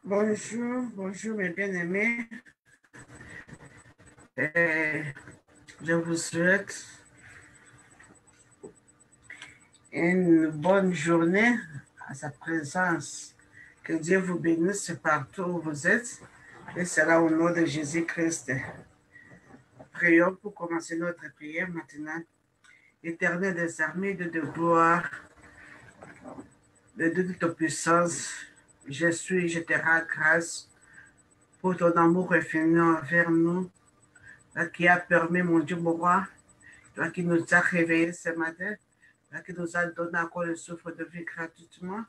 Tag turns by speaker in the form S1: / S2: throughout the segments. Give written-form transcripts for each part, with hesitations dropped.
S1: Bonjour, bonjour mes bien-aimés. Je vous souhaite une bonne journée à sa présence. Que Dieu vous bénisse partout où vous êtes. Et cela au nom de Jésus-Christ. Prions pour commencer notre prière maintenant. Éternel des armées, de gloire, de toute puissance, je te rends grâce pour ton amour infini envers nous, qui a permis, mon Dieu, mon roi, toi qui nous as réveillés ce matin, toi qui nous as donné encore le souffle de vie gratuitement.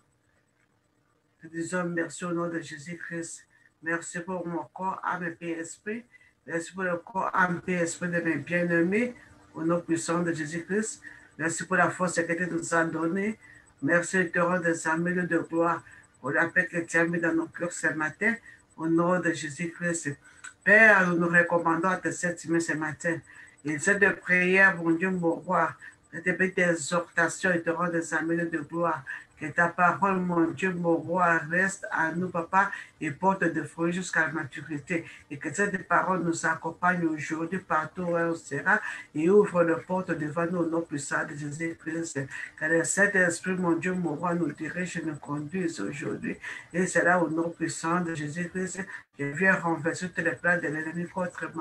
S1: Nous disons merci au nom de Jésus-Christ. Merci pour mon corps, âme et esprit. Merci pour le corps, âme et esprit de mes bien-aimés, au nom puissant de Jésus-Christ. Merci pour la force que tu nous as donnée. Merci de te rendre des armées de gloire pour la paix que tu as mis dans nos cœurs ce matin, au nom de Jésus-Christ. Père, nous nous recommandons à tes servir ce matin. Et cette prière, mon Dieu, mon roi, de tes petites exhortations et te rendre des armées de gloire. Que ta parole, mon Dieu, mon roi, reste à nous, papa, et porte de fruits jusqu'à la maturité. Et que cette parole nous accompagne aujourd'hui partout où elle sera et ouvre les portes devant nous au nom puissant de Jésus-Christ. Que le Saint-Esprit, mon Dieu, mon roi, nous dirige et nous conduise aujourd'hui. Et c'est là au nom puissant de Jésus-Christ. Je viens renverser tous les plans de l'ennemi contre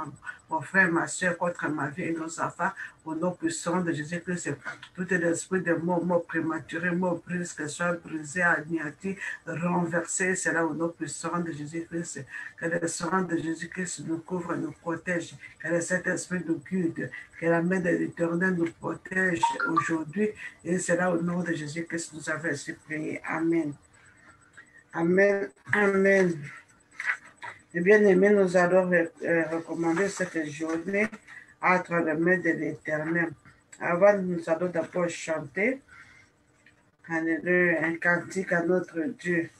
S1: mon frère, ma soeur, contre ma vie et nos enfants, au nom puissant de Jésus-Christ. Tout l'esprit de mort prématuré, mort brise, que soit brisé, anéanti, renversé, c'est là au nom puissant de Jésus-Christ. Que le sang de Jésus-Christ nous couvre, nous protège, que le Saint-Esprit nous guide, que la main de l'Éternel nous protège aujourd'hui. Et c'est là au nom de Jésus-Christ que nous avons ainsi prié. Amen. Amen. Amen. Et bien aimé, nous allons recommander cette journée entre les mains de l'Éternel. Avant, nous allons d'abord chanter un cantique à notre Dieu.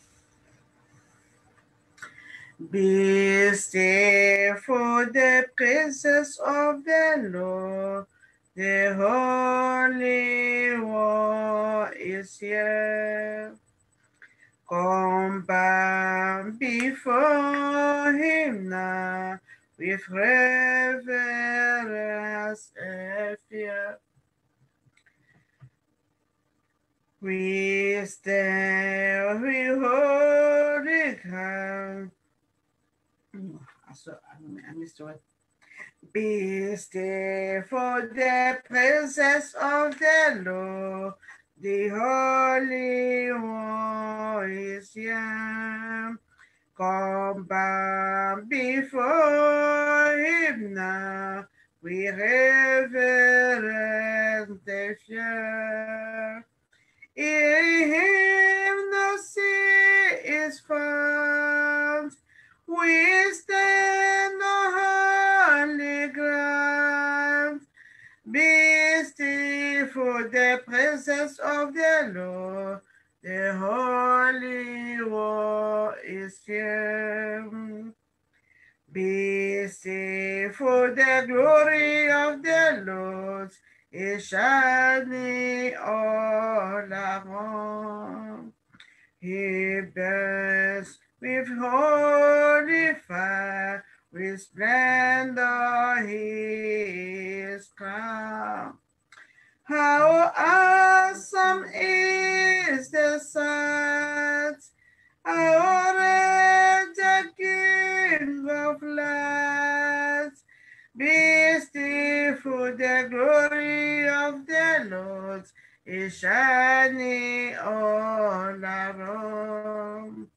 S1: Be still for the presence of the Lord. The Holy One is here. Come bow before him now with reverence and fear. We stand with holy ground. I missed it. Be still for the presence of the Lord. The Holy One is here. Come bow before him now. We reverence the fear. In him no sin is found. We stand on holy ground. Be still for the presence of the Lord. The Holy One is here. Be still for the glory of the Lord is shining all around. He burns with holy fire, with splendor his crown. How awesome is the sight! How great the King of light! Be still for the glory of the Lord is shining all around.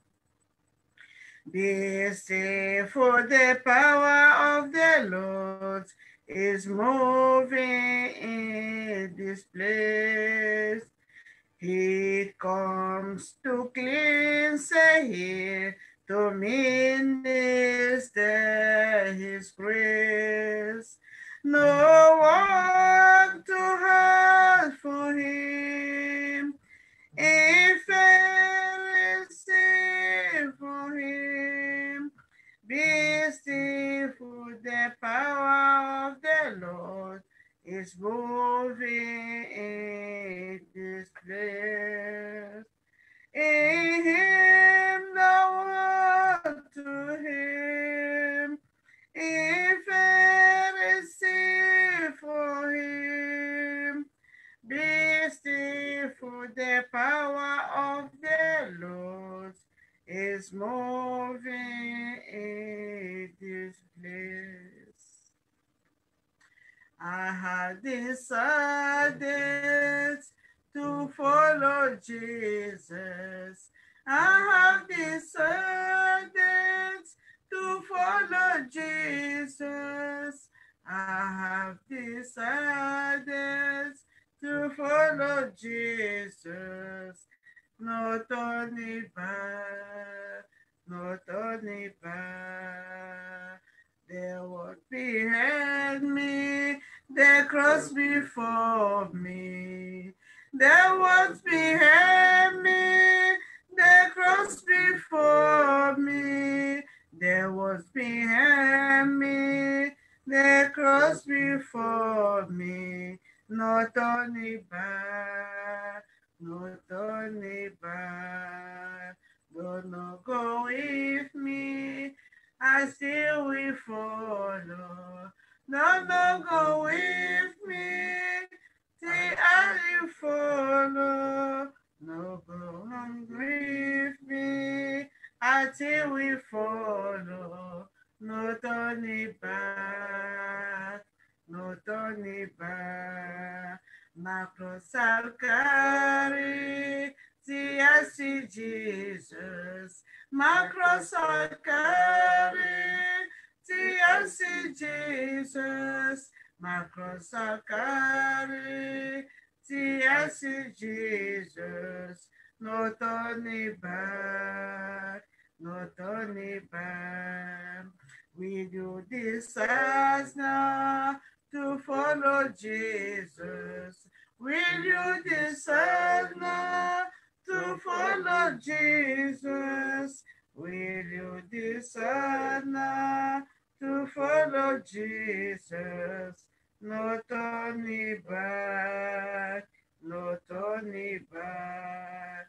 S1: Be still for the power of the Lord is moving in this place. He comes to cleanse here, to minister his grace. No one too hard for him. Influence for him. Be still for the power of the Lord is moving in this place. In him no have decided to follow Jesus. I have decided to follow Jesus. I have decided to follow Jesus. No turning back, no turning back. There was behind me, the cross before me. There was behind me, the cross before me. There was behind me, the cross before me. No turning back, no turning back. Don't go with me, I still will follow. No, go with me, till I will follow. No, go on with me, until we follow. No turning back, no turning back. My cross I'll carry, till I see Jesus. My cross I'll carry, till I see Jesus. My cross I'll carry, till I see Jesus. No turning back, no turning back. We do decide now to follow Jesus. Will you decide now to follow Jesus? Will you decide now to follow Jesus? No turning back, no turning back.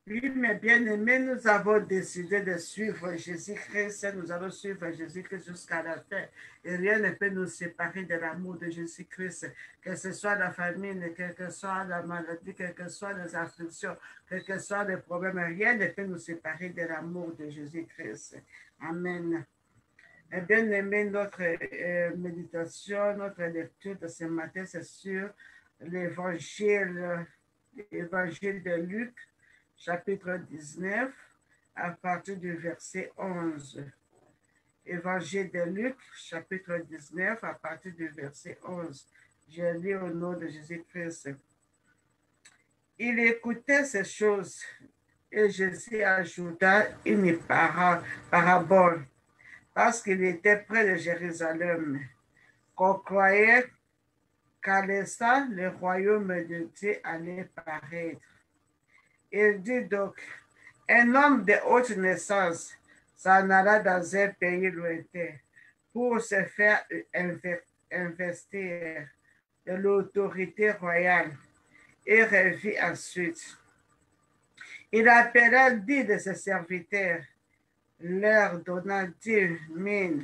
S1: Oui, mes bien-aimés, nous avons décidé de suivre Jésus-Christ. Nous allons suivre Jésus-Christ jusqu'à la fin. Et rien ne peut nous séparer de l'amour de Jésus-Christ. Que ce soit la famine, quelle que soit la maladie, quelles que soient les afflictions, quels que soient les problèmes, rien ne peut nous séparer de l'amour de Jésus-Christ. Amen. Et bien-aimés, notre méditation, notre lecture de ce matin, c'est sur l'évangile de Luc, chapitre 19, à partir du verset 11. Évangile de Luc, chapitre 19, à partir du verset 11. Je lis au nom de Jésus-Christ. Il écoutait ces choses et Jésus ajouta une parabole parce qu'il était près de Jérusalem, qu'on croyait qu'à l'instant, le royaume de Dieu allait paraître. Il dit donc, un homme de haute naissance s'en alla dans un pays lointain pour se faire investir de l'autorité royale et revit ensuite. Il appela 10 de ses serviteurs, leur donna 10 000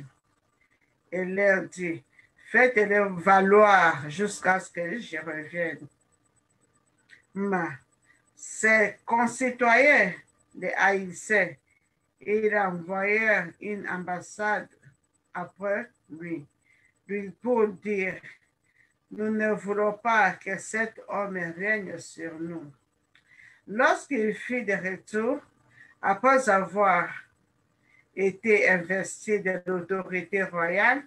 S1: et leur dit, faites-le valoir jusqu'à ce que je revienne. Mais ses concitoyens les haïssaient et ils envoyèrent une ambassade après lui pour dire, nous ne voulons pas que cet homme règne sur nous. Lorsqu'il fut de retour, après avoir été investi de l'autorité royale,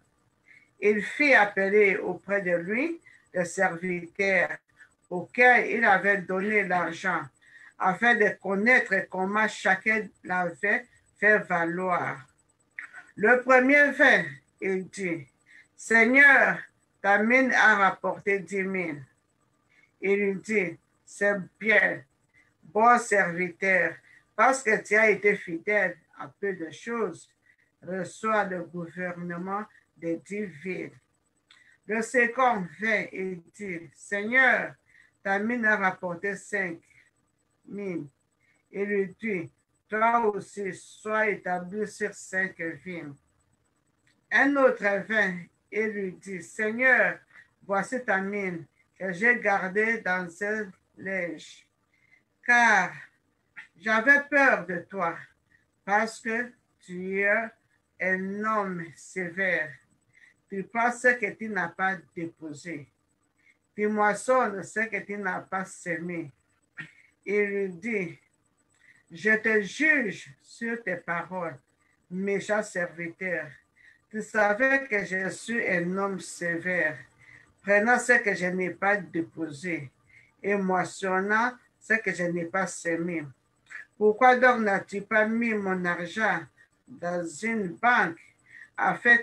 S1: il fit appeler auprès de lui le serviteur auquel il avait donné l'argent, afin de connaître comment chacun l'avait fait valoir. Le premier vint, il dit, Seigneur, ta mine a rapporté 10 000. Il lui dit, c'est bien, bon serviteur, parce que tu as été fidèle à peu de choses, reçois le gouvernement des 10 villes. Le second vint et dit, Seigneur, ta mine a rapporté 5 000. Il lui dit, toi aussi, sois établi sur 5 villes. Un autre vint et lui dit, Seigneur, voici ta mine que j'ai gardée dans un linge, car j'avais peur de toi, parce que tu es un homme sévère. Tu prends ce que tu n'as pas déposé. Tu moissonnes ce que tu n'as pas semé. Il lui dit, je te juge sur tes paroles, méchant serviteur. Tu savais que je suis un homme sévère, prenant ce que je n'ai pas déposé et moissonnant ce que je n'ai pas semé. Pourquoi donc n'as-tu pas mis mon argent dans une banque afin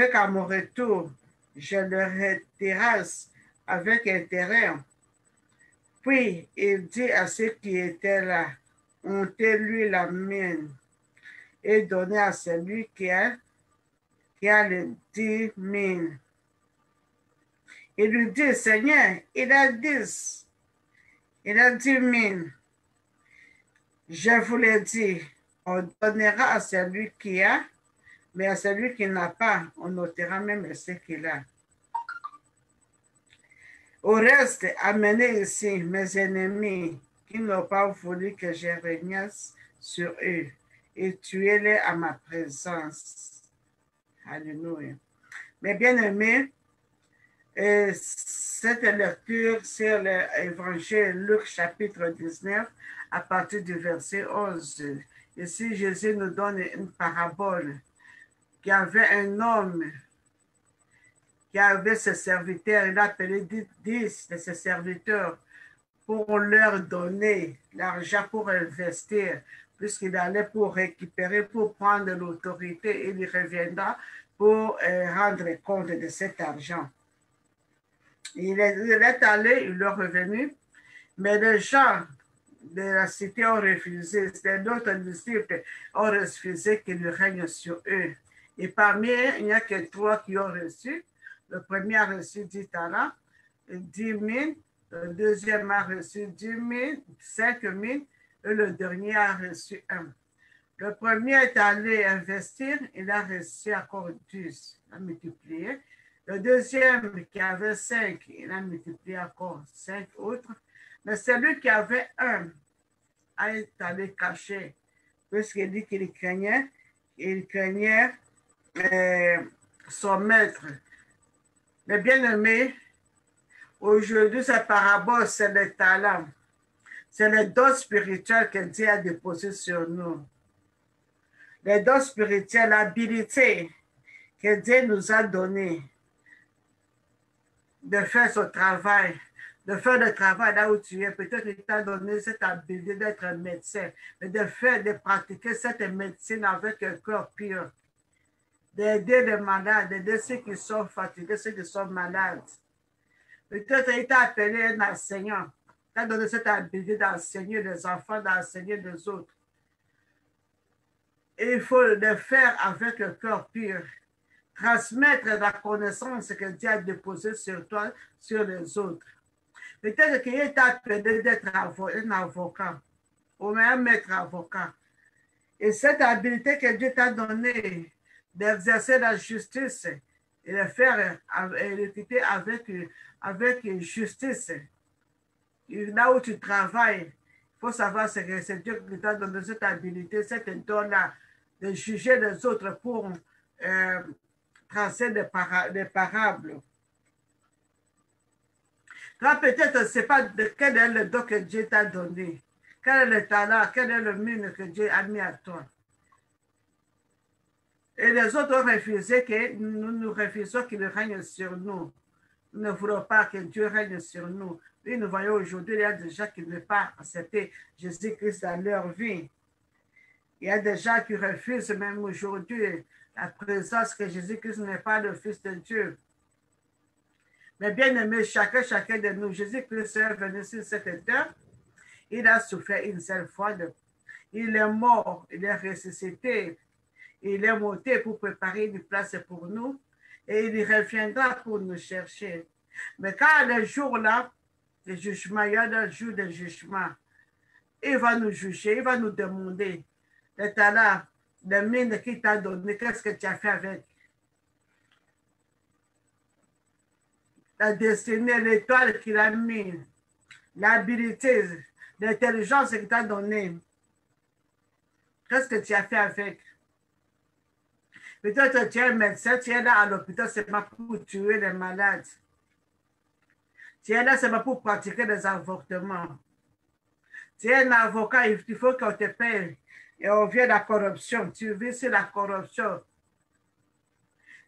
S1: qu'à mon retour, je le retirasse avec intérêt? Puis il dit à ceux qui étaient là, ôtez-lui la mienne et donnez à celui qui a les 10 000. Il lui dit, Seigneur, il a 10 000. Je vous l'ai dit, on donnera à celui qui a, mais à celui qui n'a pas, on ôtera même ce qu'il a. Au reste, amenez ici mes ennemis qui n'ont pas voulu que je régnasse sur eux et tuez-les à ma présence. Alléluia. Mes bien-aimés, cette lecture sur l'évangile Luc chapitre 19 à partir du verset 11. Ici, Jésus nous donne une parabole qu'il y avait un homme qui avait ses serviteurs. Il a appelé 10 de ses serviteurs pour leur donner l'argent pour investir, puisqu'il allait pour récupérer, pour prendre l'autorité. Il reviendra pour rendre compte de cet argent. Il est allé, il est revenu, mais les gens de la cité ont refusé, d'autres disciples ont refusé qu'il règne sur eux. Et parmi eux, il n'y a que 3 qui ont reçu. Le premier a reçu 10 talents, 10 000. Le deuxième a reçu 10 000, 5 000. Et le dernier a reçu 1. Le premier est allé investir, il a reçu encore 10, il a multiplié. Le deuxième qui avait 5, il a multiplié encore 5 autres. Mais celui qui avait 1 a été allé cacher, puisqu'il dit qu'il craignait son maître. Mais bien aimé, aujourd'hui, cette parabole, c'est le talent. C'est le don spirituel que Dieu a déposé sur nous. Le don spirituel, l'habilité que Dieu nous a donnée de faire son travail, de faire le travail là où tu es. Peut-être qu'il t'a donné cette habilité d'être un médecin, mais de pratiquer cette médecine avec un cœur pur, d'aider les malades, d'aider ceux qui sont fatigués, ceux qui sont malades. Peut-être qu'il t'a appelé un enseignant, t'a donné cette habilité d'enseigner les enfants, d'enseigner les autres. Et il faut le faire avec un cœur pur. Transmettre la connaissance que Dieu a déposée sur toi, sur les autres. Peut-être qu'il t'a appelé d'être un avocat, ou même un maître avocat. Et cette habilité que Dieu t'a donnée d'exercer la justice et de faire l'équité avec justice, là où tu travailles, il faut savoir que c'est Dieu qui t'a donné cette habilité, cette don-là, de juger les autres pour tracer des parables. Toi, peut-être, ne sais pas quel est le don que Dieu t'a donné, quel est le talent, quel est le mine que Dieu a mis à toi. Et les autres ont refusé que nous refusons qu'il règne sur nous. Nous ne voulons pas que Dieu règne sur nous. Et nous voyons aujourd'hui, il y a des gens qui ne veulent pas accepter Jésus-Christ dans leur vie. Il y a des gens qui refusent même aujourd'hui la présence que Jésus-Christ n'est pas le Fils de Dieu. Mais bien aimé, chacun de nous, Jésus-Christ est venu sur cette terre. Il a souffert une seule fois. Il est mort, il est ressuscité. Il est monté pour préparer une place pour nous. Et il reviendra pour nous chercher. Mais quand le jour-là, le jugement, il y a le jour de jugement. Il va nous juger, il va nous demander le talent, le mine qu'il t'a donné, qu'est-ce que tu as fait avec? La destinée, l'étoile qu'il a mis, l'habilité, l'intelligence qu'il t'a donnée. Qu'est-ce que tu as fait avec? Peut-être tu es un médecin, tu es là à l'hôpital seulement pour tuer les malades. Tu es là seulement pour pratiquer des avortements. Tu es un avocat, il faut qu'on te paye. Et on vient de la corruption. Tu vis sur la corruption.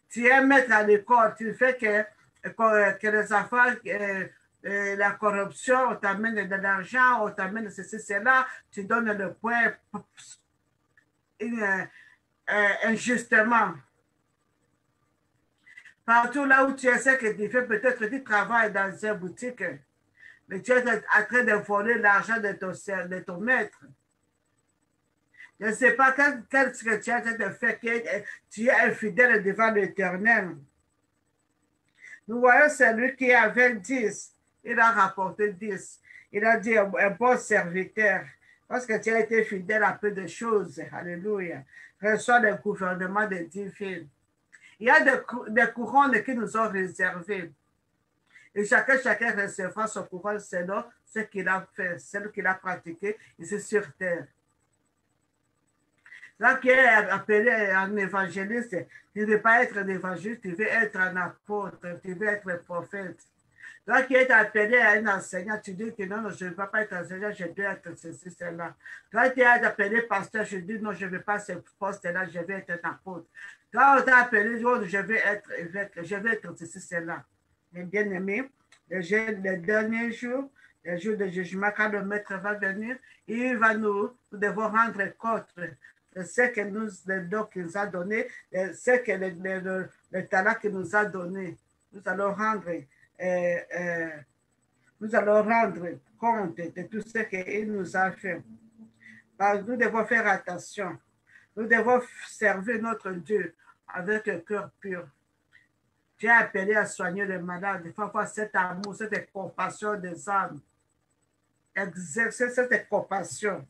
S1: Tu es maître à l'école. Tu fais que les affaires, la corruption, on t'amène de l'argent, on t'amène ceci, cela. Tu donnes le point injustement. Partout là où tu essaies que tu fais, peut-être que tu travailles dans une boutique, mais tu es en train de voler l'argent de ton maître. Je ne sais pas qu'est-ce que tu es en train de faire, que tu es infidèle devant l'Éternel. Nous voyons celui qui avait 10, il a rapporté 10. Il a dit un bon serviteur, parce que tu as été fidèle à peu de choses. Alléluia. Reçois le gouvernement des 10 filles. Il y a des couronnes qui nous ont réservées. Et chacun recevra son couronne selon ce qu'il a fait, ce qu'il a pratiqué ici sur terre. Là qui est appelé un évangéliste, tu ne veux pas être un évangéliste, tu veux être un apôtre, tu veux être un prophète. Là qui est appelé à un enseignant, tu dis que non, je ne veux pas être enseignant, je dois être ceci, cela. Toi qui es appelé pasteur, je dis non, je ne veux pas ce poste-là, je veux être un apôtre. Toi, on t'a appelé, je veux être évêque, je veux être ceci, cela. Mes bien-aimés, le dernier jour, le jour de jugement, quand le maître va venir, il va nous devons rendre compte de ce que le don qu'il nous a donné, de ce que le talent qu'il nous a donné. Nous allons rendre compte de tout ce qu'il nous a fait. Nous devons faire attention. Nous devons servir notre Dieu avec un cœur pur. Tu es appelé à soigner les malades. Il faut avoir cet amour, cette compassion des âmes. Exercer cette compassion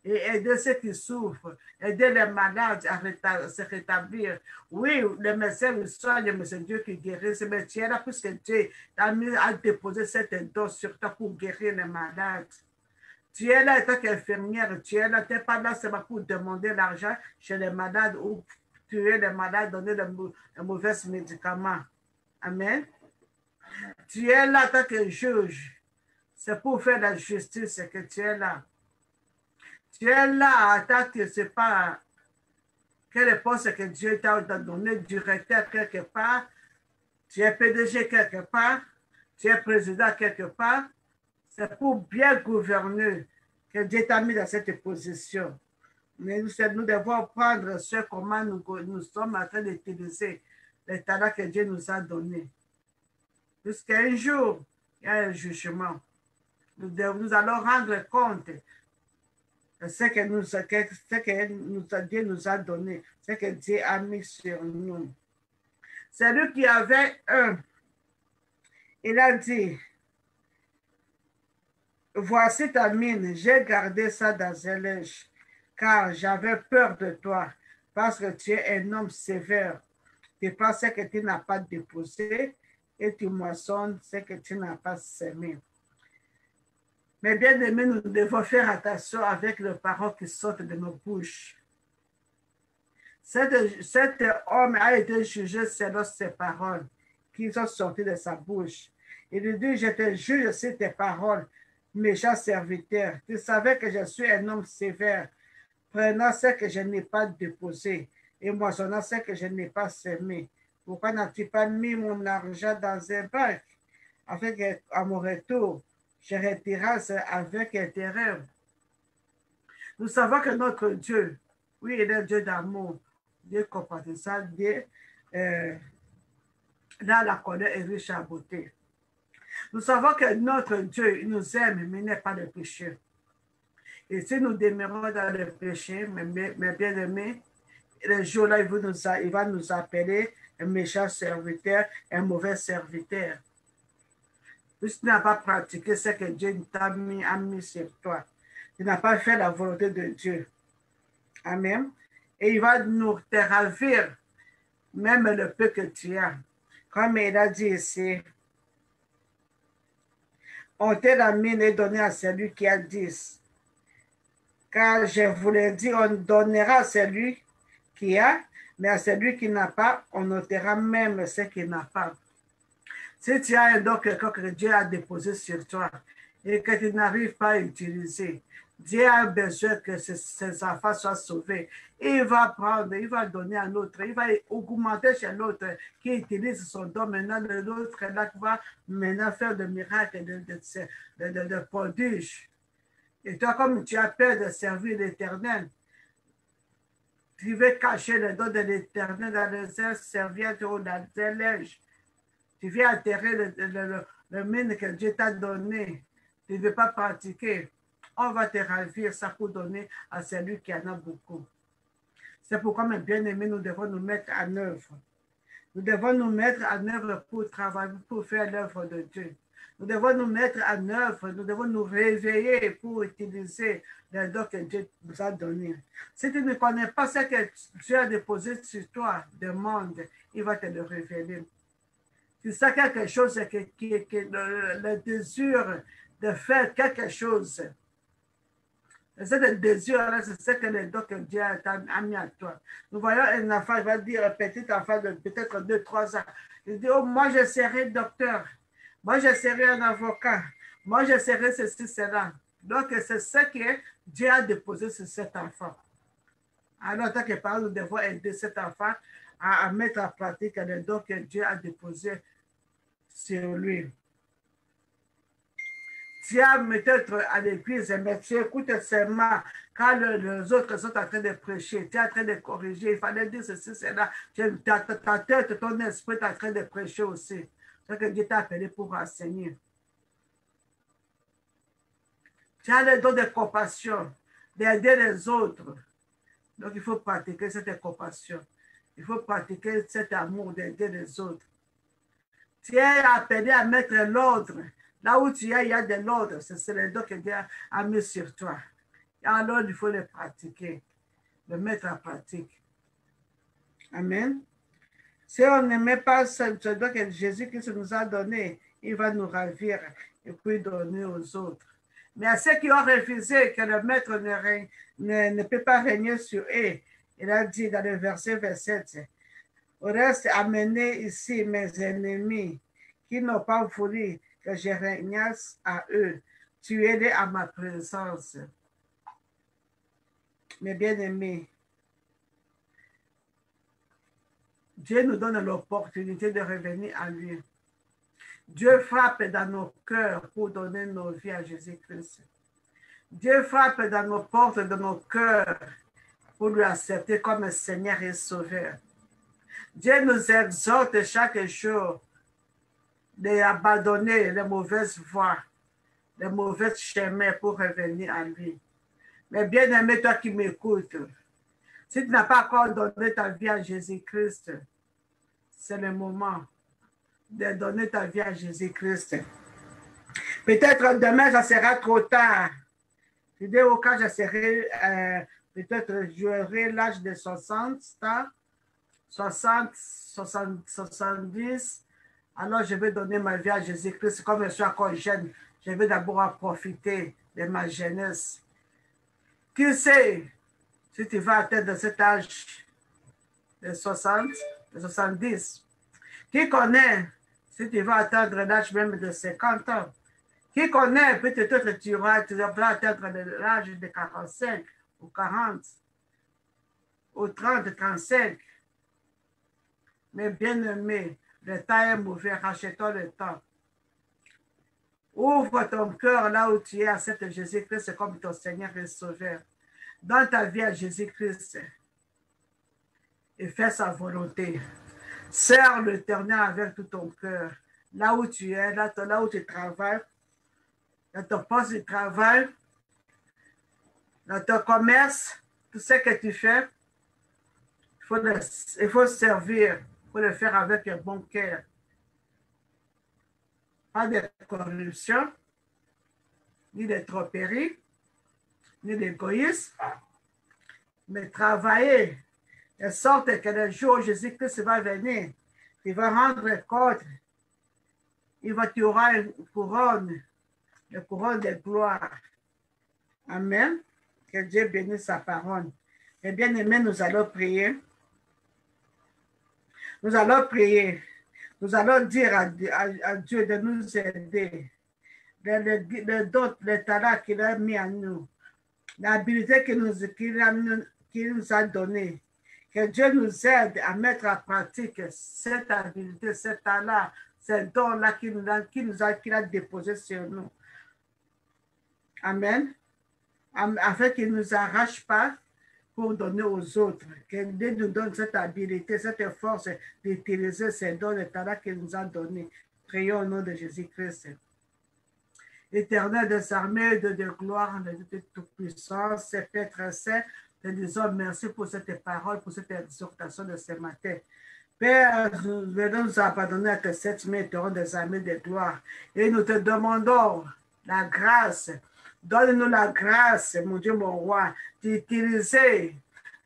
S1: et aider ceux qui souffrent, aider les malades à se rétablir. Oui, les médecins le soignent, mais c'est Dieu qui guérit. Mais tu es là puisque Dieu t'a mis à déposer cette dose sur toi pour guérir les malades. Tu es là en tant qu'infirmière, tu es là, tu n'es pas là seulement pour demander l'argent chez les malades ou tuer les malades, donner de mauvais médicaments. Amen. Tu es là en tant que juge. C'est pour faire la justice que tu es là. Tu es là en tant que c'est pas quel poste que Dieu t'a donné, directeur quelque part, tu es PDG quelque part, tu es président quelque part. C'est pour bien gouverner que Dieu t'a mis dans cette position. Mais nous devons prendre ce comment nous sommes en train d'utiliser les talents que Dieu nous a donnés. Jusqu'à jour, il y a un jugement. Nous allons rendre compte de ce que Dieu nous a donné, ce que Dieu a mis sur nous. C'est lui qui avait il a dit, voici ta mine, j'ai gardé ça dans un linge, car j'avais peur de toi, parce que tu es un homme sévère. Tu penses que tu n'as pas déposé et tu moissonnes ce que tu n'as pas semé. Mais bien aimés, nous devons faire attention avec les paroles qui sortent de nos bouches. Cet homme a été jugé selon ses paroles qui sont sorties de sa bouche. Il lui dit, je te juge sur tes paroles, méchant serviteur. Tu savais que je suis un homme sévère, prenant ce que je n'ai pas déposé et moissonnant ce que je n'ai pas semé. Pourquoi n'as-tu pas mis mon argent dans un bac afin qu'à mon retour, je retire avec intérêt? Nous savons que notre Dieu, oui, il est un Dieu d'amour, Dieu compatissant, Dieu dans la colère et riche à beauté. Nous savons que notre Dieu, il nous aime, mais il n'est pas de péché. Et si nous demeurons dans le péché, mes bien-aimés, le jour-là, il va nous appeler un méchant serviteur, un mauvais serviteur. Tu n'as pas pratiqué ce que Dieu t'a mis sur toi. Tu n'as pas fait la volonté de Dieu. Amen. Et il va nous te ravir, même le peu que tu as. Comme il a dit ici, ôtez la mine et donnez à celui qui a 10. Car je vous l'ai dit, on donnera à celui qui a, mais à celui qui n'a pas, on notera même ce qui n'a pas. Si tu as un don que Dieu a déposé sur toi et que tu n'arrives pas à utiliser, Dieu a besoin que ses enfants soient sauvés. Il va prendre, il va donner à l'autre, il va augmenter chez l'autre qui utilise son don. Maintenant, l'autre là qui va maintenant faire de miracles, de prodiges. Et toi, comme tu as peur de servir l'Éternel, tu veux cacher le don de l'Éternel dans les serviettes ou dans tes linges. Tu viens atterrir le mine que Dieu t'a donné. Tu ne veux pas pratiquer. On va te ravir ça pour donner à celui qui en a beaucoup. C'est pourquoi, mes bien-aimés, nous devons nous mettre en œuvre. Nous devons nous mettre en œuvre pour travailler, pour faire l'œuvre de Dieu. Nous devons nous mettre en œuvre, nous devons nous réveiller pour utiliser les dons que Dieu nous a donnés. Si tu ne connais pas ce que Dieu a déposé sur toi, demande, il va te le révéler. Tu sais quelque chose, le désir de faire quelque chose. C'est le désir, c'est ce que les dons que Dieu a mis à toi. Nous voyons un enfant, il va dire, un petit enfant de peut-être 2-3 ans. Il dit, oh, moi je serai docteur. Moi je serai un avocat. Moi je serai ceci, cela. Donc c'est ce que Dieu a déposé sur cet enfant. Alors, en tant que parents, nous devons aider cet enfant à mettre en pratique les dons que Dieu a déposés sur lui. Tu as peut-être à l'église, mais tu écoutes seulement quand les autres sont en train de prêcher, tu es en train de corriger, il fallait dire ceci, cela. Ta tête, ton esprit est en train de prêcher aussi. C'est ce que Dieu t'a appelé pour enseigner. Tu as le don de compassion, d'aider les autres. Donc, il faut pratiquer cette compassion. Il faut pratiquer cet amour d'aider les autres. Tu es appelé à mettre l'ordre. Là où tu es, il y a de l'ordre. C'est le don que Dieu a mis sur toi. Et alors, il faut le pratiquer, le mettre en pratique. Amen. Si on ne met pas ce don que Jésus-Christ nous a donné, il va nous ravir et puis donner aux autres. Mais à ceux qui ont refusé que le maître ne peut pas régner sur eux, il a dit dans le verset 27, au reste, amenez ici mes ennemis qui n'ont pas voulu que je régnasse à eux. Tuez-les à ma présence. Mes bien-aimés, Dieu nous donne l'opportunité de revenir à lui. Dieu frappe dans nos cœurs pour donner nos vies à Jésus-Christ. Dieu frappe dans nos portes de nos cœurs pour lui accepter comme Seigneur et Sauveur. Dieu nous exhorte chaque jour d'abandonner les mauvaises voies, les mauvais chemins pour revenir à lui. Mais bien-aimé, toi qui m'écoutes, si tu n'as pas encore donné ta vie à Jésus-Christ, c'est le moment de donner ta vie à Jésus-Christ. Peut-être demain, ça sera trop tard. Je dis au cas, je serai, peut-être, j'aurai l'âge de 60 ans, 60, 70. Alors, je vais donner ma vie à Jésus-Christ. Comme je suis encore jeune, je vais d'abord en profiter de ma jeunesse. Qui sait si tu vas atteindre cet âge de 60, de 70? Qui connaît si tu vas atteindre l'âge même de 50 ans? Qui connaît, peut-être que tu vas atteindre l'âge de 45 ou 40 ou 30, 35. Mais bien aimé, le temps est mauvais, rachetons le temps. Ouvre ton cœur là où tu es, accepte Jésus-Christ comme ton Seigneur et Sauveur. Donne ta vie à Jésus-Christ et fais sa volonté. Sers l'Éternel avec tout ton cœur. Là où tu es, là où tu travailles, dans ton poste de travail, dans ton commerce, tout ce que tu fais, il faut servir, il faut le faire avec un bon cœur. Pas de corruption, ni de tromperie, ni d'égoïsme, mais travailler de sorte que le jour où Jésus-Christ va venir, il va rendre compte, tu auras une couronne de gloire. Amen. Que Dieu bénisse sa parole. Et bien aimé, nous allons prier. Nous allons prier. Nous allons dire à Dieu de nous aider. Les dons, les talents qu'il a mis en nous, l'habilité qu'il nous a donnée. Que Dieu nous aide à mettre en pratique cette habilité, ce talent, ces dons-là qu'il a déposé sur nous. Amen. Afin qu'il ne nous arrache pas pour donner aux autres. Que Dieu nous donne cette habilité, cette force d'utiliser ces dons et talents qu'il nous a donnés. Prions au nom de Jésus-Christ. Éternel des armées, de gloire, de toute puissance, Père très saint, te disons merci pour cette parole, pour cette exhortation de ce matin. Père, nous venons nous abandonner à tes 7 mains, des armées de gloire. Et nous te demandons la grâce. Donne-nous la grâce, mon Dieu, mon roi, d'utiliser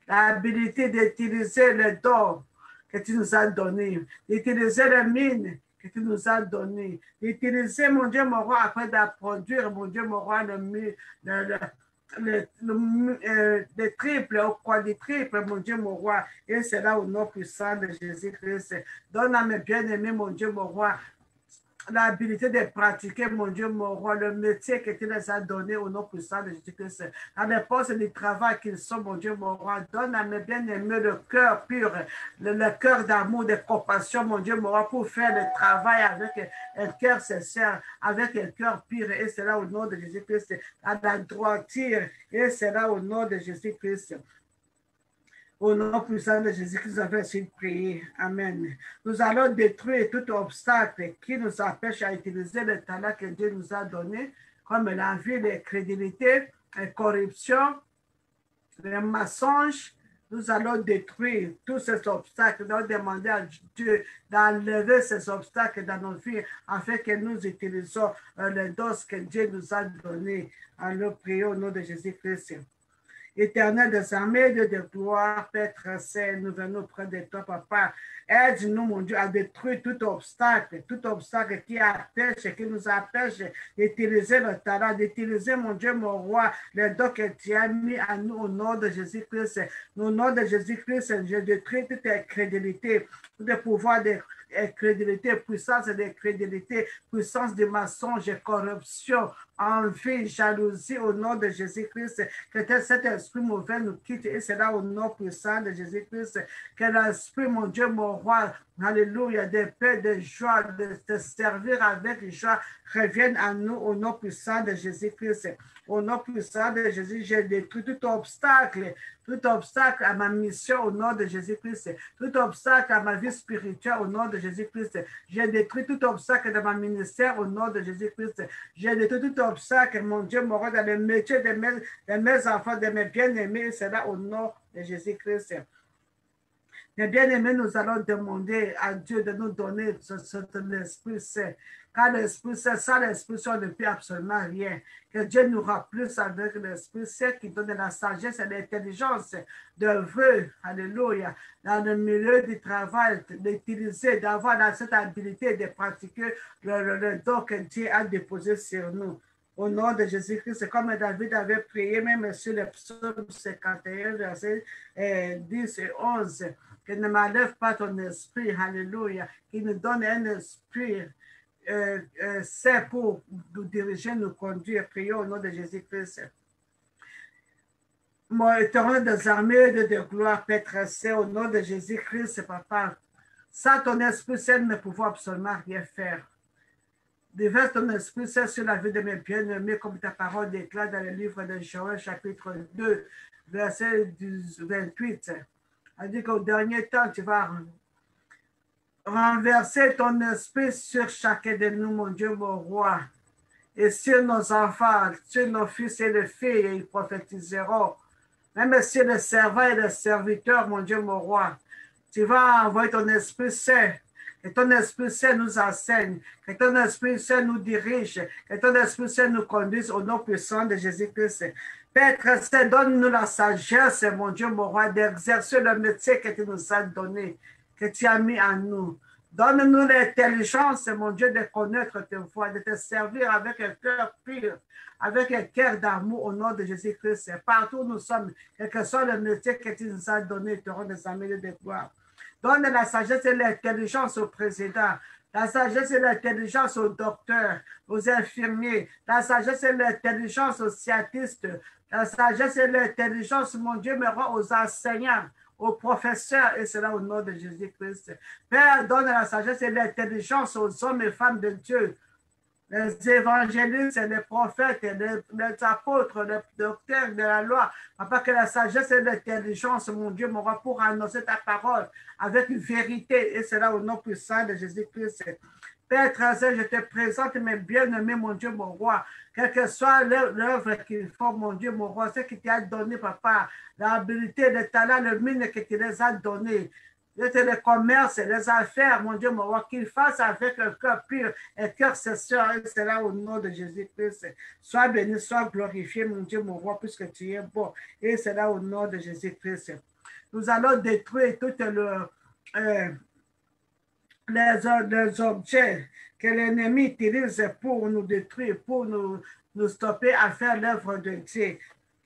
S1: l'habilité d'utiliser les dons que tu nous as donnés, d'utiliser les mines que tu nous as données, d'utiliser, mon Dieu, mon roi, afin de produire, mon Dieu, mon roi, le triple au quadruple, mon Dieu, mon roi, et c'est là au nom puissant de Jésus-Christ. Donne à mes bien-aimés, mon Dieu, mon roi, l'habilité de pratiquer, mon Dieu, mon roi, le métier que tu les as donné au nom puissant de Jésus-Christ. À les postes du travail qu'ils sont, mon Dieu, mon roi, donne à mes bien-aimés le cœur pur, le cœur d'amour, de compassion, mon Dieu, mon roi, pour faire le travail avec un cœur sincère, avec un cœur pur. Et c'est là au nom de Jésus-Christ, à la droiture. Et c'est là au nom de Jésus-Christ. Au nom puissant de Jésus-Christ, nous avons essayé de prier. Amen. Nous allons détruire tout obstacle qui nous empêche à utiliser le talent que Dieu nous a donné, comme l'envie, la crédulité, la corruption, les mensonges. Nous allons détruire tous ces obstacles. Nous allons demander à Dieu d'enlever ces obstacles dans nos vies afin que nous utilisons les doses que Dieu nous a données. Alors, prions au nom de Jésus-Christ. Éternel des armées, Dieu de gloire, Père très saint, nous venons auprès de toi, Papa. Aide-nous, mon Dieu, à détruire tout obstacle qui empêche, qui nous empêche d'utiliser le talent, d'utiliser, mon Dieu, mon roi, les dons que tu as mis à nous au nom de Jésus-Christ. Au nom de Jésus-Christ, je détruis toute incrédulité, tout le pouvoir de crédulité, puissance de crédulité, puissance de mensonge, corruption, envie, jalousie, au nom de Jésus-Christ, que cet esprit mauvais nous quitte, et c'est là au nom puissant de Jésus-Christ, que l'esprit, mon Dieu, mon roi, alléluia, de paix, de joie, de te servir avec joie, revienne à nous au nom puissant de Jésus-Christ. Au nom puissant de Jésus, j'ai détruit tout obstacle à ma mission au nom de Jésus-Christ, tout obstacle à ma vie spirituelle au nom de Jésus-Christ. J'ai détruit tout obstacle dans mon ministère au nom de Jésus-Christ. J'ai détruit tout obstacle, mon Dieu, mon roi, dans le métier de mes enfants, de mes bien-aimés, c'est là au nom de Jésus-Christ. Mes bien-aimés, nous allons demander à Dieu de nous donner l'Esprit Saint. Car l'Esprit Saint, sans l'Esprit Saint, on ne peut absolument rien. Que Dieu nous remplisse avec l'Esprit Saint qui donne la sagesse et l'intelligence d'œuvrer, alléluia, dans le milieu du travail, d'utiliser, d'avoir cette habilité de pratiquer le don que Dieu a déposé sur nous. Au nom de Jésus-Christ, comme David avait prié, même sur le psaume 51, verset 10 et 11, que ne m'enlève pas ton esprit, alléluia, qui nous donne un esprit saint pour nous diriger, nous conduire. Prions au nom de Jésus-Christ. Mon éternel des armées, de gloire, Père très saint, au nom de Jésus-Christ, Papa, sans ton esprit saint, nous ne pouvons absolument rien faire. Déverse ton esprit saint sur la vie de mes bien-aimés, comme ta parole déclare dans le livre de Joël, chapitre 2, verset 28. Elle dit qu'au dernier temps, tu vas renverser ton esprit sur chacun de nous, mon Dieu, mon roi, et sur nos enfants, sur nos fils et les filles, et ils prophétiseront. Même sur les servants et les serviteurs, mon Dieu, mon roi, tu vas envoyer ton esprit saint. Que ton Esprit Saint nous enseigne, que ton Esprit Saint nous dirige, que ton Esprit Saint nous conduise au nom puissant de Jésus-Christ. Père très saint, donne-nous la sagesse, mon Dieu, mon roi, d'exercer le métier que tu nous as donné, que tu as mis en nous. Donne-nous l'intelligence, mon Dieu, de connaître tes voies, de te servir avec un cœur pur, avec un cœur d'amour au nom de Jésus-Christ. Partout où nous sommes, quel que soit le métier que tu nous as donné, tu auras des amis de gloire. Donne la sagesse et l'intelligence au président. La sagesse et l'intelligence aux docteurs, aux infirmiers. La sagesse et l'intelligence aux sciatistes. La sagesse et l'intelligence, mon Dieu, me rend aux enseignants, aux professeurs, et cela au nom de Jésus-Christ. Père, donne la sagesse et l'intelligence aux hommes et femmes de Dieu, les évangélistes, les prophètes, les apôtres, les docteurs de la loi. Papa, que la sagesse et l'intelligence, mon Dieu, mon roi, pour annoncer ta parole avec une vérité, et cela au nom puissant de Jésus-Christ. Père très je te présente mes bien-aimés, mon Dieu, mon roi. Quelle que soit l'œuvre qu'ils font, mon Dieu, mon roi, ce qui t'a donné, papa, l'habilité, le talent, le mine que tu les as donné. Les commerces, les affaires, mon Dieu, mon roi, qu'ils fassent avec un cœur pur et cœur sincère, et cela au nom de Jésus-Christ. Sois béni, sois glorifié, mon Dieu, mon roi, puisque tu es bon, et cela au nom de Jésus-Christ. Nous allons détruire toutes les objets que l'ennemi utilise pour nous détruire, pour nous stopper à faire l'œuvre de Dieu.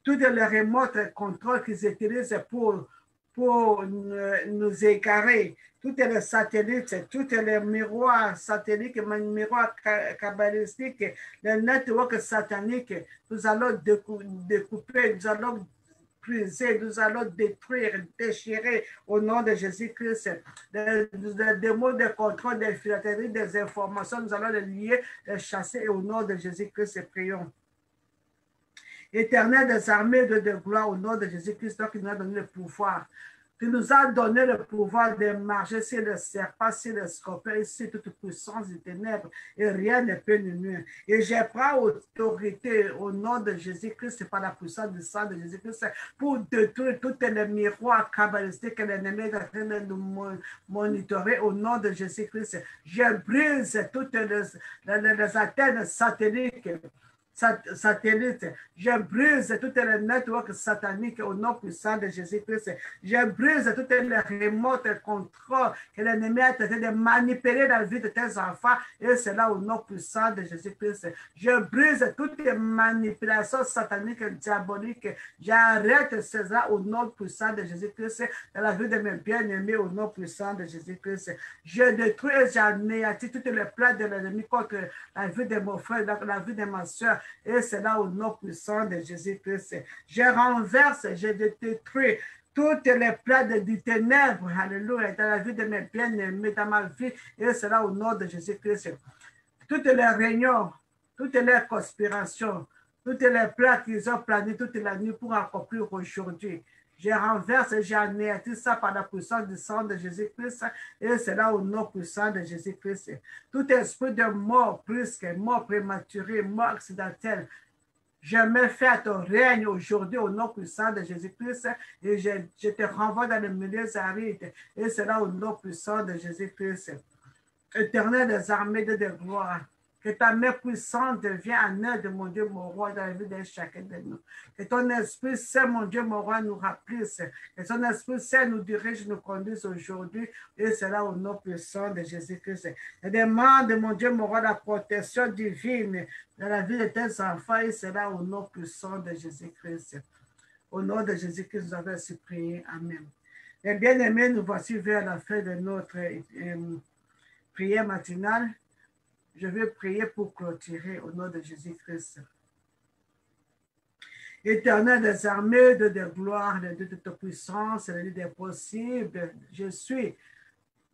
S1: Toutes les remotes contrôles qu'ils utilisent pour nous égarer, tous les satellites, tous les miroirs satellites, les miroirs kabbalistiques, les networks sataniques, nous allons découper, nous allons briser, nous allons détruire, déchirer au nom de Jésus-Christ. Des mots de contrôle, des filateries, des informations, nous allons les lier, les chasser au nom de Jésus-Christ, prions. Éternel des armées de gloire, au nom de Jésus-Christ, toi qui nous as donné le pouvoir. Tu nous as donné le pouvoir de marcher sur le serpent, sur le scorpion, et sur toute puissance des ténèbres, et rien ne peut nous nuire. Et je prends autorité au nom de Jésus-Christ, par la puissance du sang de Jésus-Christ, pour détruire tous les miroirs kabbalistiques que l'ennemi est en train de nous monitorer au nom de Jésus-Christ. Je brise toutes les antennes satellites. Je brise toutes les networks sataniques au nom puissant de Jésus-Christ. Je brise toutes les remotes contrôles que l'ennemi a tenté de manipuler dans la vie de tes enfants, et cela au nom puissant de Jésus-Christ. Je brise toutes les manipulations sataniques et diaboliques. J'arrête cela au nom puissant de Jésus-Christ dans la vie de mes bien-aimés au nom puissant de Jésus-Christ. Je détruis et j'anéantis toutes les plans de l'ennemi contre la vie de mon frère, la vie de ma soeur, et c'est là au nom puissant de Jésus-Christ. Je renverse, je détruis toutes les plaies du ténèbre, alléluia, dans la vie de mes bien-aimés, dans ma vie, et c'est là au nom de Jésus-Christ. Toutes les réunions, toutes les conspirations, toutes les plaies qu'ils ont planées toute la nuit pour accomplir aujourd'hui. Je renverse et j'anéantis ça par la puissance du sang de Jésus-Christ, et c'est là au nom puissant de Jésus-Christ. Tout esprit de mort brusque, mort prématurée, mort accidentelle, je me fais à ton règne aujourd'hui au nom puissant de Jésus-Christ, et je te renvoie dans les milieux arides, et c'est là au nom puissant de Jésus-Christ. Éternel des armées de gloire, que ta main puissante devienne en aide, mon Dieu, mon roi, dans la vie de chacun de nous. Que ton Esprit Saint, mon Dieu, mon roi, nous remplisse. Que ton Esprit Saint nous dirige, nous conduise aujourd'hui. Et cela au nom puissant de Jésus-Christ. Je demande, mon Dieu, mon roi, la protection divine dans la vie de tes enfants. Et cela au nom puissant de Jésus-Christ. Au nom de Jésus-Christ, nous avons ainsi prié. Amen. Et bien-aimés, nous voici vers la fin de notre prière matinale. Je vais prier pour clôturer au nom de Jésus-Christ. Éternel des armées, de gloire, de toute puissance, le Dieu des possibles, je suis.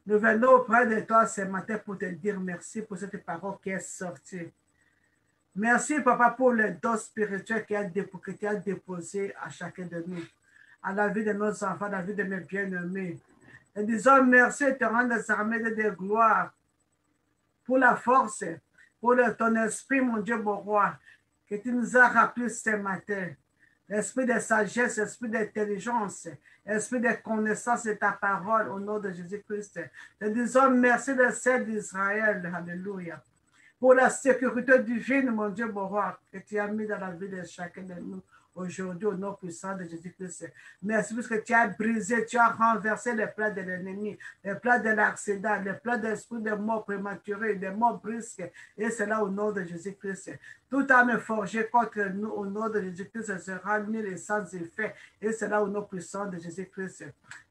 S1: Nous venons auprès de toi ce matin pour te dire merci pour cette parole qui est sortie. Merci, Papa, pour le don spirituel que tu as déposé à chacun de nous, à la vie de nos enfants, à la vie de mes bien-aimés. Et disons merci, Éternel des armées, de gloire, pour la force, pour ton esprit, mon Dieu, mon roi, que tu nous as rappelé ce matin. L'esprit de sagesse, l'esprit d'intelligence, l'esprit de connaissance de ta parole au nom de Jésus-Christ. Nous disons merci de celle d'Israël, alléluia. Pour la sécurité divine, mon Dieu, mon roi, que tu as mis dans la vie de chacun de nous aujourd'hui au nom puissant de Jésus-Christ. Merci parce que tu as brisé, tu as renversé les plans de l'ennemi, les plans de l'accident, les plans d'esprit de mort prématurée, de mort brusque, et c'est là au nom de Jésus-Christ. Toute âme forgée contre nous au nom de Jésus-Christ sera nulle et sans effet. Et c'est là au nom puissant de Jésus-Christ.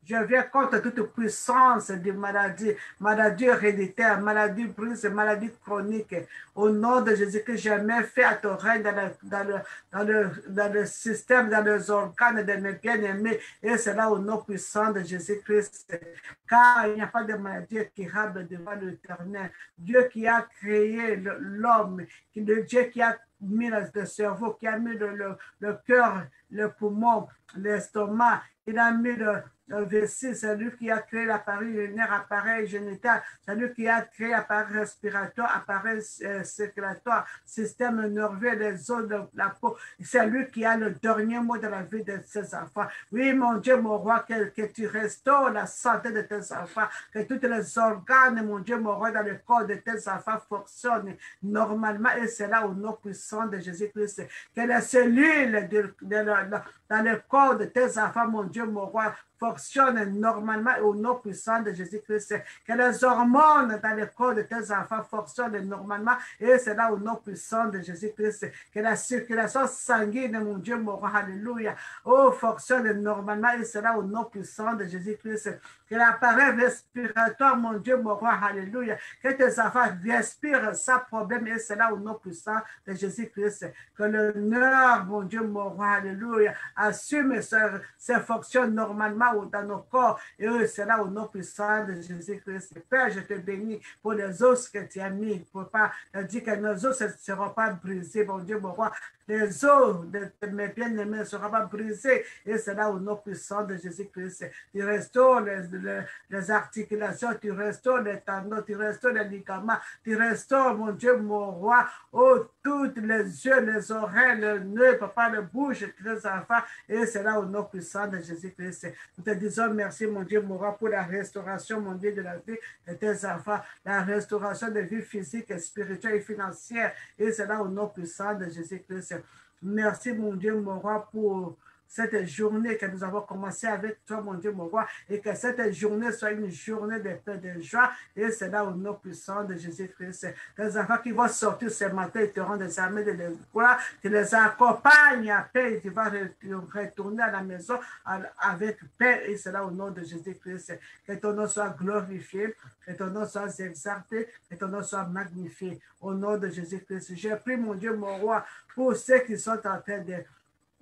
S1: Je viens contre toute puissance de maladie, maladie héréditaire, maladie brise, maladie chronique. Au nom de Jésus-Christ, je mets fait à ton règne dans le système, dans les organes de mes bien-aimés. Et c'est là au nom puissant de Jésus-Christ. Car il n'y a pas de maladie incurable devant l'Éternel. Dieu qui a créé l'homme, Dieu qui a mis le cerveau, qui a mis le cœur, le poumon, l'estomac, il a mis le vessie, c'est lui qui a créé l'appareil urinaire, appareil génital, c'est lui qui a créé l'appareil respiratoire, appareil circulatoire, système nerveux, les os de la peau. C'est lui qui a le dernier mot de la vie de ses enfants. Oui, mon Dieu, mon roi, que tu restaures la santé de tes enfants, que tous les organes, mon Dieu, mon roi, dans le corps de tes enfants fonctionnent normalement, et c'est là au nom puissant de Jésus-Christ. Que les cellules dans le corps de tes enfants, mon Dieu, mon roi, fonctionnent normalement au nom puissant de Jésus-Christ. Que les hormones dans le corps de tes enfants fonctionnent normalement et c'est là au nom puissant de Jésus-Christ. Que la circulation sanguine, mon Dieu, mon roi, alléluia, oh, fonctionne normalement et c'est là au nom puissant de Jésus-Christ. Que l'appareil respiratoire, mon Dieu, mon roi, alléluia, que tes enfants respirent sans problème et c'est là au nom puissant de Jésus-Christ. Que le nerf, mon Dieu, mon roi, alléluia, assume ses fonctions normalement dans nos corps. Et c'est là au nom puissant de Jésus-Christ. Père, je te bénis pour les os que tu as mis. Pour pas dire que nos os ne seront pas brisés, mon Dieu, mon roi. Les os de mes bien-aimés ne seront pas brisés. Et c'est là au nom puissant de Jésus-Christ. Tu restaures les articulations, tu restaures les tendons, tu restaures les ligaments, tu restaures, mon Dieu, mon roi, oh, toutes les yeux, les oreilles, le nez, papa, le bouche de tes enfants. Et c'est là au nom puissant de Jésus-Christ. Nous te disons merci, mon Dieu, mon roi, pour la restauration, mon Dieu, de la vie de tes enfants, la restauration de vie physique, spirituelle et financière. Et c'est là au nom puissant de Jésus-Christ. Merci, mon Dieu, mon roi, pour cette journée que nous avons commencé avec toi, mon Dieu, mon roi, et que cette journée soit une journée de paix, de joie, et c'est là au nom puissant de Jésus-Christ. Les enfants qui vont sortir ce matin, ils te rendent des armées de l'espoir, tu les accompagnes à paix, et tu vas retourner à la maison avec paix, et c'est là au nom de Jésus-Christ. Que ton nom soit glorifié, que ton nom soit exalté, que ton nom soit magnifié, au nom de Jésus-Christ. Je prie, mon Dieu, mon roi, pour ceux qui sont en train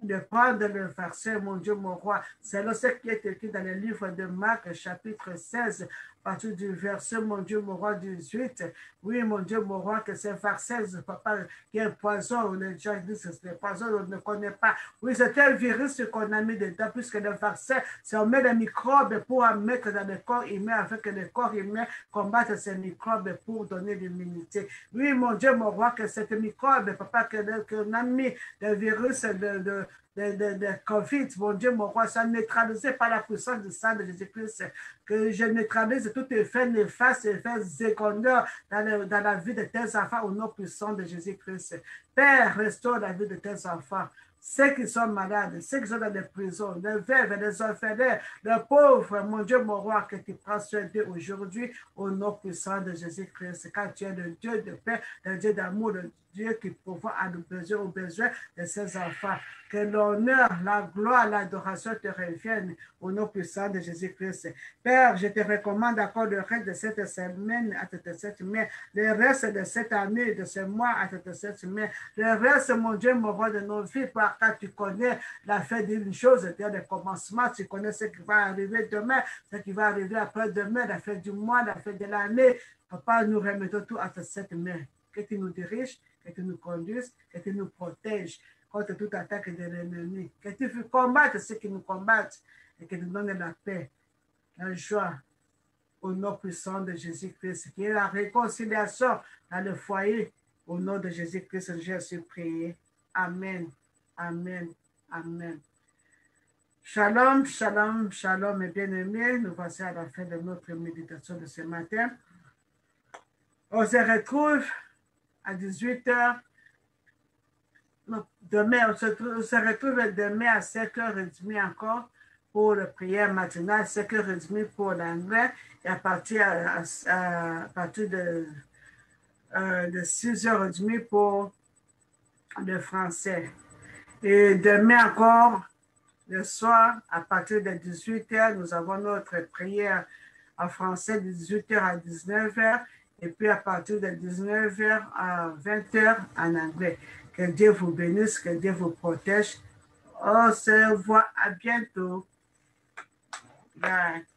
S1: de prendre le verset, mon Dieu, mon roi, c'est là ce qui est écrit dans le livre de Marc, chapitre 16, à partir du verset, mon Dieu, mon roi, 18. Oui, mon Dieu, mon roi, que c'est verset, papa, qui est un poison, les gens disent que c'est un poison, on ne connaît pas. Oui, c'est un virus qu'on a mis dedans, puisque le verset, c'est on met des microbes pour en mettre dans le corps humain, afin que le corps humain combatte ces microbes pour donner l'immunité. Oui, mon Dieu, mon roi, que cet microbe, papa, qu'on a mis des virus de COVID, mon Dieu, mon roi, soit neutralisé par la puissance du sang de Jésus-Christ, que je neutralise tout effet néfaste, effet secondaire dans la vie de tes enfants au nom puissant de Jésus-Christ. Père, restaure la vie de tes enfants. Ceux qui sont malades, ceux qui sont dans les prisons, les veuves, les orphelins, les pauvres, mon Dieu, mon roi, que tu prends soin d'eux aujourd'hui au nom puissant de Jésus-Christ. Car tu es le Dieu de paix, le Dieu d'amour, le Dieu qui pourvoit à nos besoins, aux besoins de ses enfants. Que l'honneur, la gloire, l'adoration te reviennent au nom puissant de Jésus-Christ. Père, je te recommande encore le reste de cette semaine à cette main, le reste de cette année, de ce mois à cette main, le reste, mon Dieu, mon roi, de nos vies, car tu connais la fin d'une chose, c'est-à-dire le commencement, tu connais ce qui va arriver demain, ce qui va arriver après-demain, la fin du mois, la fin de l'année. Papa, nous remettons tout à cette main. Que tu nous diriges, que tu nous conduises, que tu nous protèges contre toute attaque de l'ennemi. Que tu fasses combattre ceux qui nous combattent et que tu nous donnes la paix, la joie, au nom puissant de Jésus-Christ, qui est la réconciliation dans le foyer. Au nom de Jésus-Christ, je suis prié. Amen. Amen. Amen. Shalom, shalom, shalom, mes bien-aimés. Nous voici à la fin de notre méditation de ce matin. On se retrouve à 18h. Demain, on se retrouve demain à 7h30 encore pour la prière matinale, 5h30 pour l'anglais et à partir de 6h30 pour de français. Et demain encore, le soir, à partir de 18h, nous avons notre prière en français de 18h à 19h. Et puis à partir de 19h à 20h en anglais. Que Dieu vous bénisse, que Dieu vous protège. On se voit à bientôt. Bye.